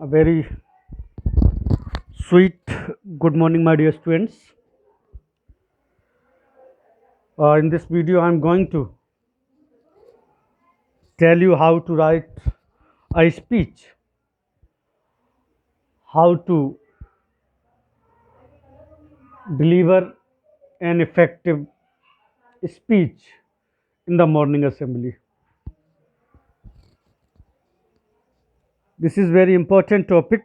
A very sweet good morning, my dear students. In this video, I am going to tell you how to write a speech, how to deliver an effective speech in the morning assembly. This is very important topic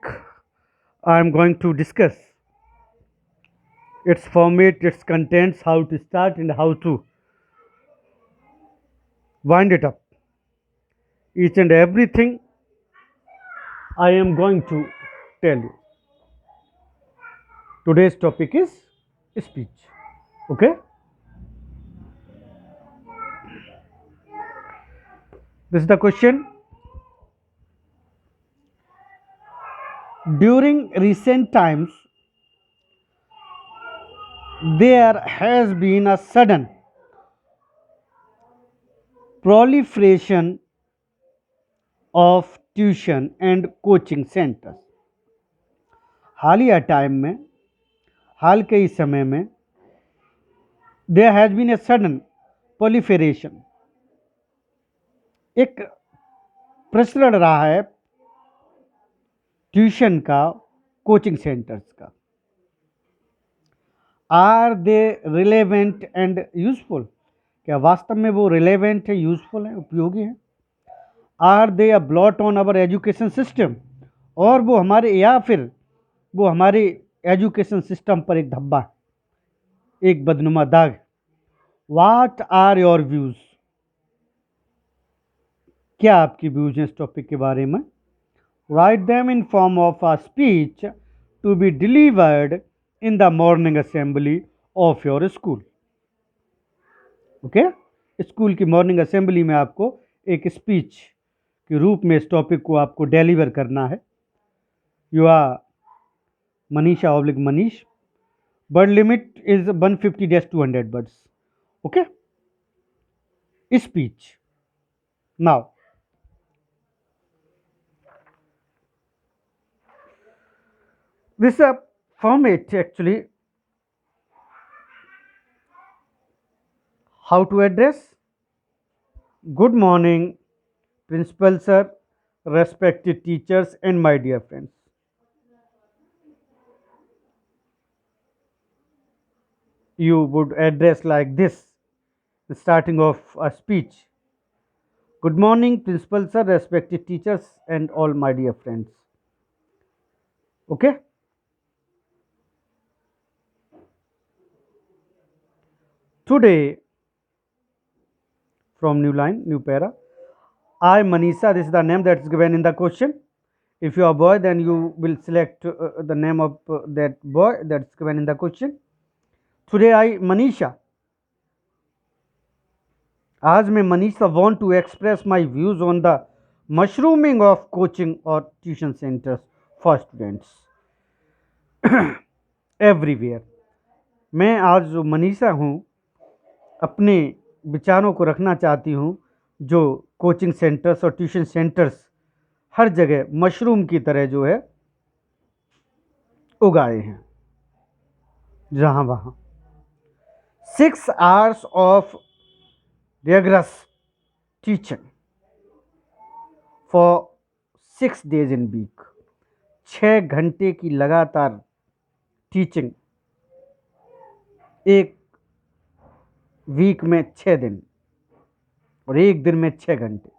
I am going to discuss. Its format, its contents, how to start and how to wind it up. Each and everything I am going to tell you. Today's topic is speech. Okay? This is the question. During recent times, there has been a sudden proliferation of tuition and coaching centers. हालिया time में, हाल के इस समय में, there has been a sudden proliferation, एक प्रसरण रहा है ट्यूशन का, कोचिंग सेंटर्स का. Are they relevant and useful? क्या वास्तव में वो रिलेवेंट है, यूजफुल है, उपयोगी है? Are they a blot on our education system? और वो हमारे, या फिर वो हमारे एजुकेशन सिस्टम पर एक धब्बा, एक बदनुमा दाग. What are your views? क्या आपकी व्यूज हैं इस टॉपिक के बारे में? Write them in form of a speech to be delivered in the morning assembly of your school. Okay, school की मॉर्निंग असेंबली में आपको एक स्पीच के रूप में इस टॉपिक को आपको डिलीवर करना है. You are Manisha oblique Manish. Word limit is 150-200 words. Okay, speech. Now this format actually. How to address? Good morning, principal sir, respected teachers and my dear friends. You would address like this, the starting of a speech. Good morning, principal sir, respected teachers and all my dear friends. Okay? Today, from new line, new para, I, Manisha, this is the name that is given in the question. If you are boy, then you will select the name of that boy that is given in the question. Today, I, Manisha, आज मैं Manisha want to express my views on the mushrooming of coaching or tuition centers for students everywhere. मैं आज जो मनीषा हूँ, अपने विचारों को रखना चाहती हूँ जो कोचिंग सेंटर्स और ट्यूशन सेंटर्स हर जगह मशरूम की तरह जो है उगाए हैं, जहाँ वहाँ. 6 hours of rigorous teaching for 6 days in week. 6 घंटे की लगातार टीचिंग, एक वीक में 6 दिन और एक दिन में 6 घंटे.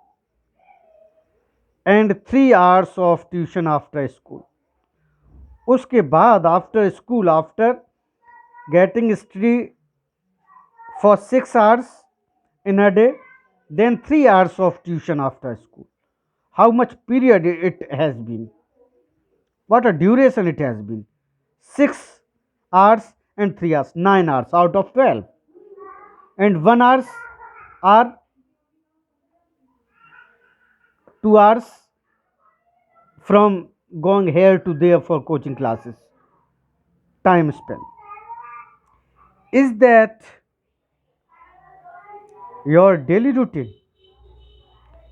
And 3 hours of tuition after school. उसके बाद after school, after getting study for 6 hours in a day, then 3 hours of tuition after school. How much period it has been? What a duration it has been? 6 hours and 3 hours, 9 hours out of 12. And 1 hours are 2 hours from going here to there for coaching classes. Time spent. Is that your daily routine?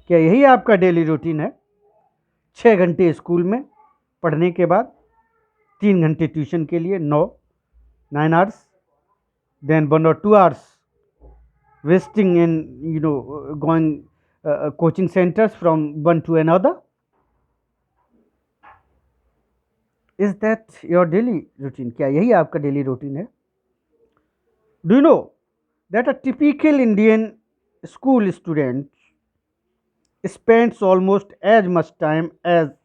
क्या यही आपका daily routine है? 6 घंटे school में, पढ़ने के बाद 3 घंटे ट्यूशन के लिए, 9 9 hours, then 1 or 2 hours wasting in going coaching centers from one to another. Is that your daily routine? क्या यही आपका डेली रूटीन है? Do you know that a typical Indian school student spends almost as much time at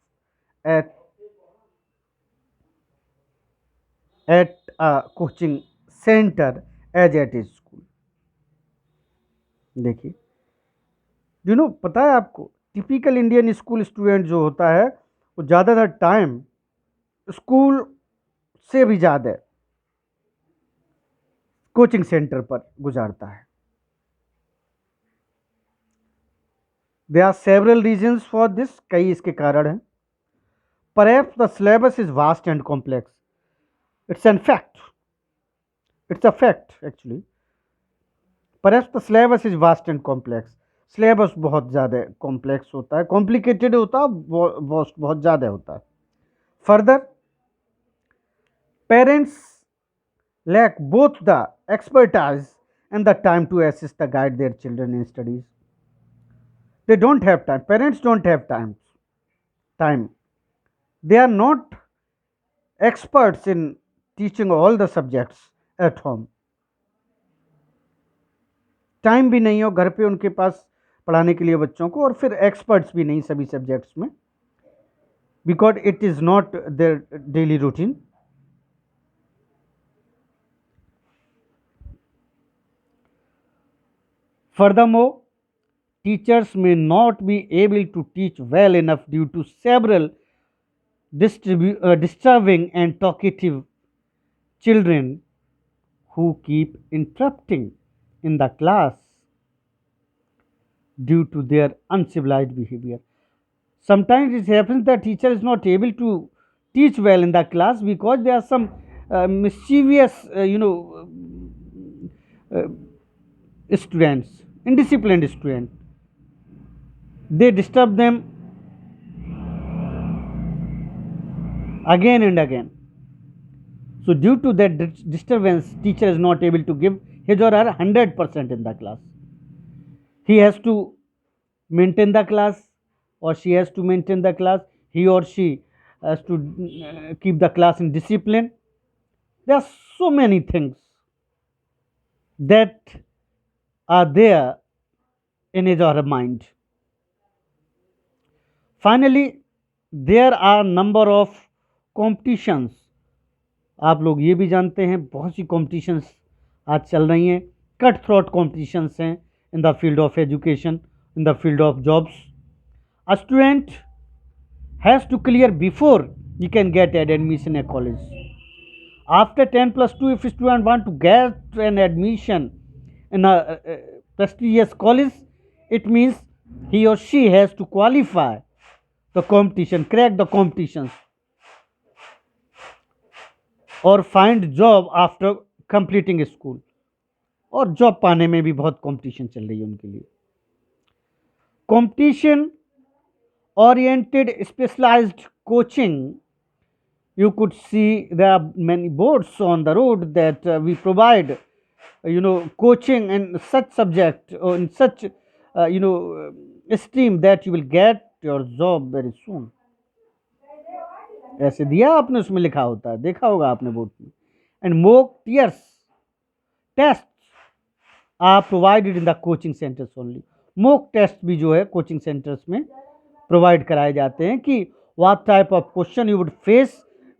at a coaching center as at his school? देखिए, you know पता है आपको, typical Indian school student जो होता है वो ज़्यादातर टाइम स्कूल से भी ज़्यादा कोचिंग सेंटर पर गुजारता है. There are several reasons for this, कई इसके कारण हैं. Perhaps the syllabus is vast and complex. It's an fact, it's a fact actually. Perhaps the syllabus is vast and complex. Syllabus बहुत ज़्यादा कॉम्प्लेक्स होता है, कॉम्प्लिकेटेड होता है, बहुत ज़्यादा होता है. Further, parents lack both the expertise and the time to assist the guide their children in studies. They don't have time. Parents don't have time. They are not experts in teaching all the subjects at home. Time भी नहीं हो घर पे उनके पास पढ़ाने के लिए बच्चों को, और फिर एक्सपर्ट्स भी नहीं सभी सब्जेक्ट्स में, because it is not their daily routine. Furthermore, teachers may not be able to teach well enough due to several disturbing and talkative children who keep interrupting in the class due to their uncivilized behavior. Sometimes it happens that teacher is not able to teach well in the class because there are some mischievous, students, indisciplined student. They disturb them again and again. So due to that disturbance, teacher is not able to give his or her 100% in the class. He has to maintain the class, or she has to maintain the class. He or she has to keep the class in discipline. There are so many things that are there in his or her mind. Finally, there are number of competitions. आप लोग ये भी जानते हैं बहुत सी competitions आज चल रही हैं. कट थ्रोट कॉम्पिटिशन्स हैं in the field of education, in the field of jobs. A student has to clear before you can get an admission in a college. After 10+2, if a student want to get an admission in a prestigious college, it means he or she has to qualify the competition, crack the competitions, or find job after completing school. और job पाने में भी बहुत competition चल रही है उनके लिए. Competition oriented specialized coaching, you could see there are many boards on the road that we provide coaching in such subject or in such stream that you will get your job very soon. ऐसे दिया आपने, उसमें लिखा होता है, देखा होगा आपने बोर्ड में. And mock test are provided in the coaching centres only. Mock test भी जो है कोचिंग सेंटर्स में प्रोवाइड कराए जाते हैं कि what type of question you would face,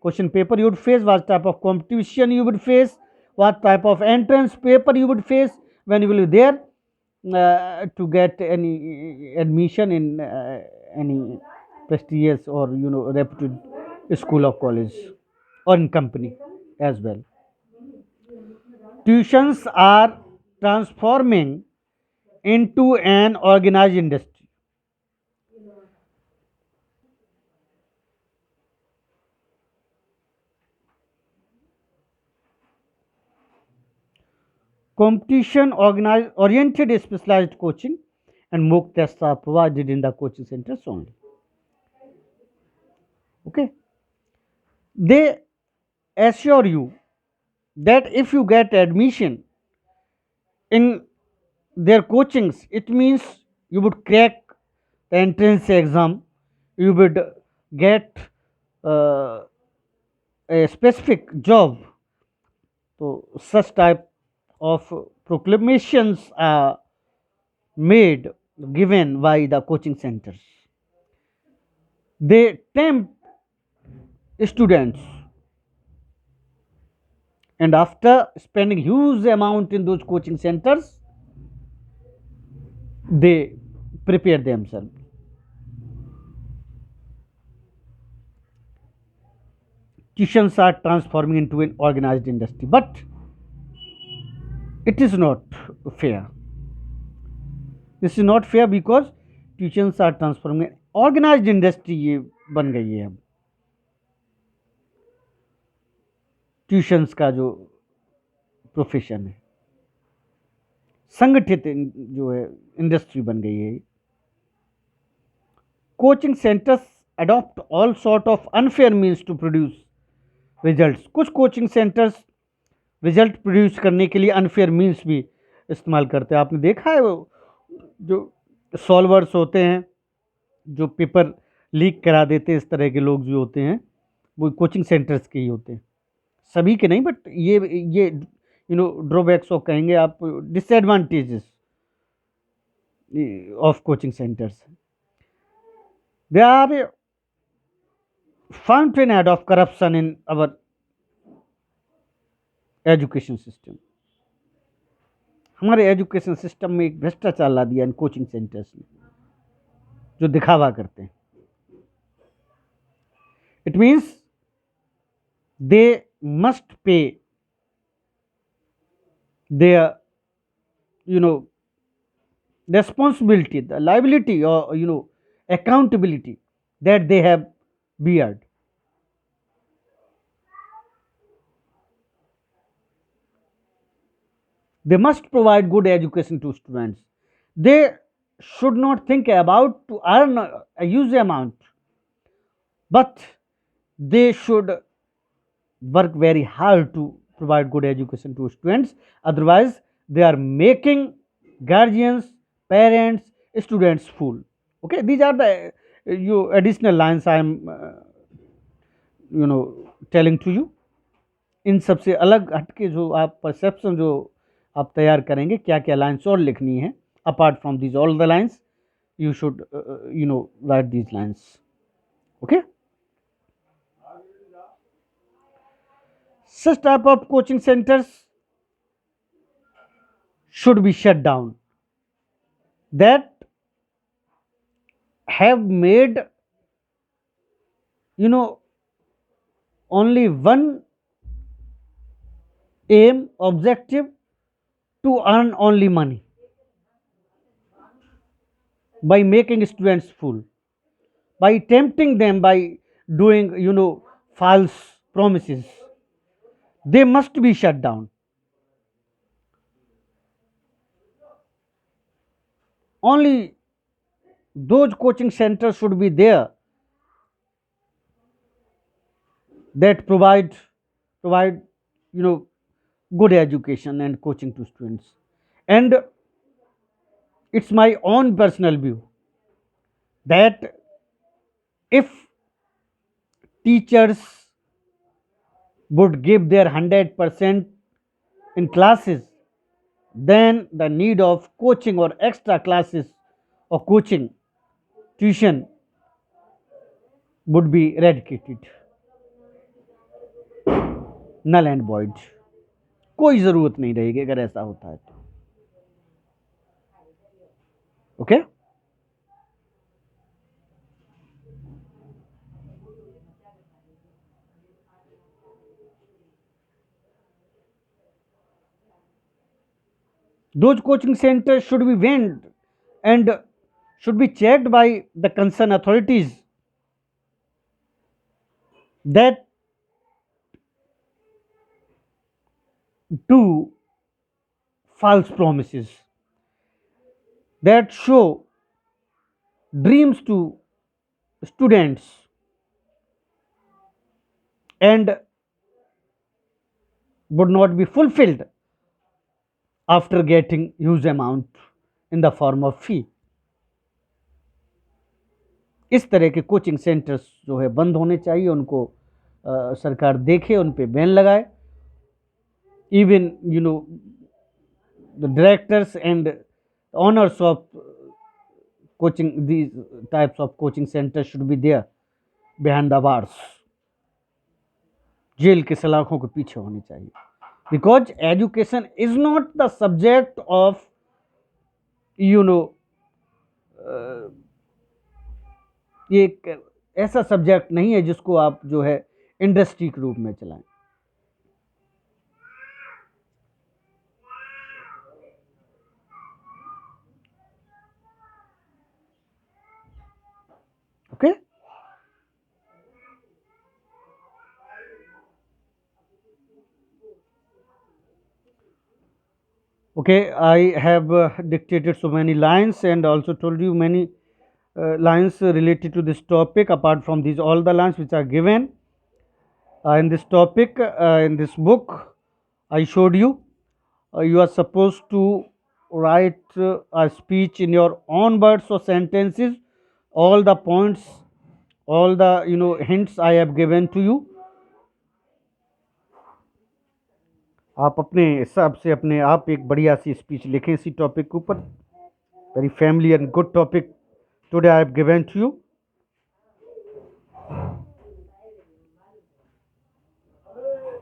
question paper you would face, what type of competition you would face, what type of entrance paper you would face when you will be there to get any admission in any prestigious or reputed school or college or in company as well. Tuitions are transforming into an organized industry. Competition oriented specialized coaching and mock tests are provided in the coaching centers only. Okay. They assure you that if you get admission in their coachings, it means you would crack the entrance exam, you would get uh, a specific job. So, such type of proclamations are made, given by the coaching centers. They tempt students, and after spending huge amount in those coaching centers, they prepare themselves. Tuitions are transforming into an organized industry, but it is not fair. This is not fair because tuitions are transforming organized industry ये बन गई है अब. Tuitions का जो profession है, संगठित जो है इंडस्ट्री बन गई है. Coaching centres adopt all sort of unfair means to produce results. कुछ कोचिंग सेंटर्स रिजल्ट प्रोड्यूस करने के लिए अनफेयर मीन्स भी इस्तेमाल करते हैं. आपने देखा है वो जो सॉल्वर्स होते हैं, जो पेपर लीक करा देते हैं, इस तरह के लोग जो होते हैं वो कोचिंग सेंटर्स के ही होते हैं. सभी के नहीं, बट ये ड्रॉबैक्स ऑफ कहेंगे आप, disadvantages of coaching centres. They are fountainhead of corruption in our education system. हमारे एजुकेशन सिस्टम में एक भ्रष्टाचार ला दिया इन कोचिंग सेंटर्स ने, जो दिखावा करते हैं. It means they must pay their responsibility, the liability, or accountability that they have beared. They must provide good education to students. They should not think about to earn a huge amount, but they should work very hard to provide good education to students. Otherwise, they are making guardians, parents, students fool. Okay, these are the additional lines I am telling to you. इन सबसे अलग हटके जो आप perception जो आप तैयार करेंगे, क्या क्या लाइन्स और लिखनी है apart from these all the lines, you should write these lines. Okay, such type of coaching centers should be shut down, that have made only one aim, objective, to earn only money by making students fool, by tempting them, by doing false promises. They must be shut down. Only those coaching centers should be there that provide good education and coaching to students. And it's my own personal view that if teachers would give their 100% in classes, then the need of coaching or extra classes or coaching tuition would be eradicated, null and void. कोई ज़रूरत नहीं रहेगी अगर ऐसा होता है तो. Okay, those coaching centers should be banned and should be checked by the concerned authorities that do false promises, that show dreams to students, and would not be fulfilled after getting huge amount in the form of fee. इस तरह के coaching centres जो है बंद होने चाहिए, उनको सरकार देखे, उन पे बैन लगाए. Even the directors and owners of coaching, these types of coaching centers should be there behind the bars. Jail के सलाखों के पीछे होनी चाहिए. Because education is not the subject of ये एक ऐसा सब्जेक्ट नहीं है जिसको आप जो है इंडस्ट्री के रूप में चलाएं. Okay. Okay, I have dictated so many lines and also told you many lines related to this topic. Apart from these, all the lines which are given in this topic, in this book, I showed you. You are supposed to write a speech in your own words or sentences. All the points, all the hints I have given to you. आप अपने हिसाब से अपने आप एक बढ़िया सी speech लिखें इसी टॉपिक के ऊपर. Very family and good topic today I have given to you.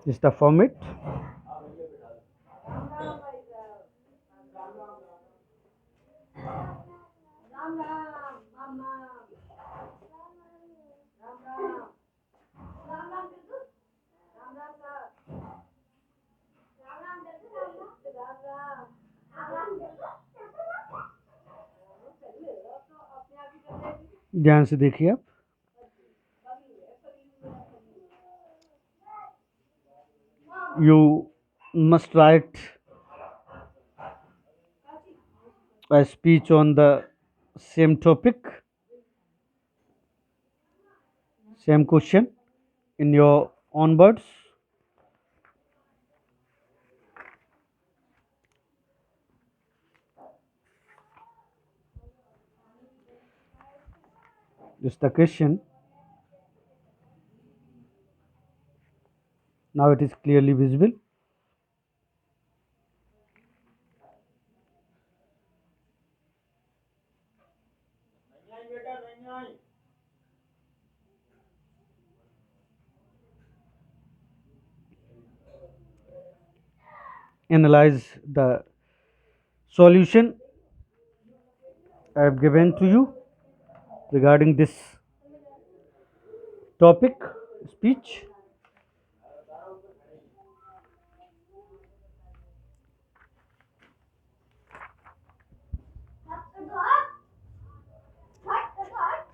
Is the format. ध्यान से देखिए आप. You must write a speech on the same topic, same question in your own words. This is the question. Now it is clearly visible. Analyze the solution I have given to you regarding this topic, speech.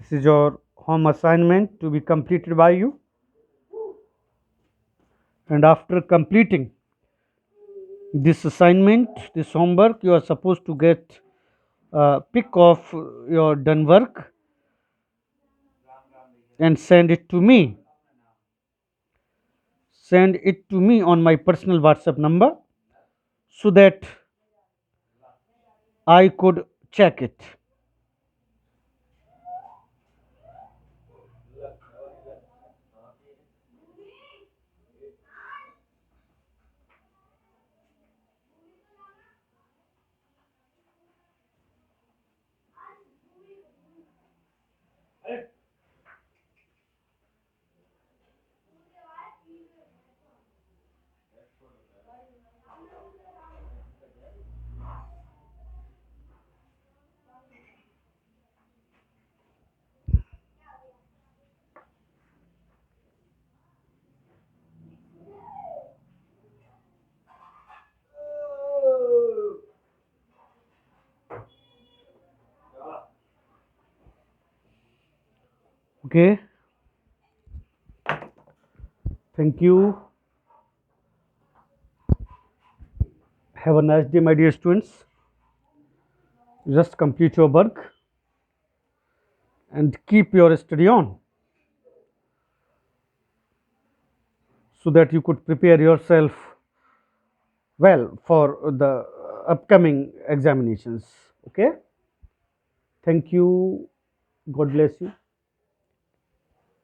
This is your home assignment to be completed by you. And after completing this assignment, this homework, you are supposed to get a pic of your done work and send it to me. Send it to me on my personal WhatsApp number so that I could check it. Okay. Thank you. Have a nice day, my dear students. Just complete your work and keep your study on. so that you could prepare yourself well for the upcoming examinations. Okay, thank you. God bless you.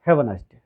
Have a nice day.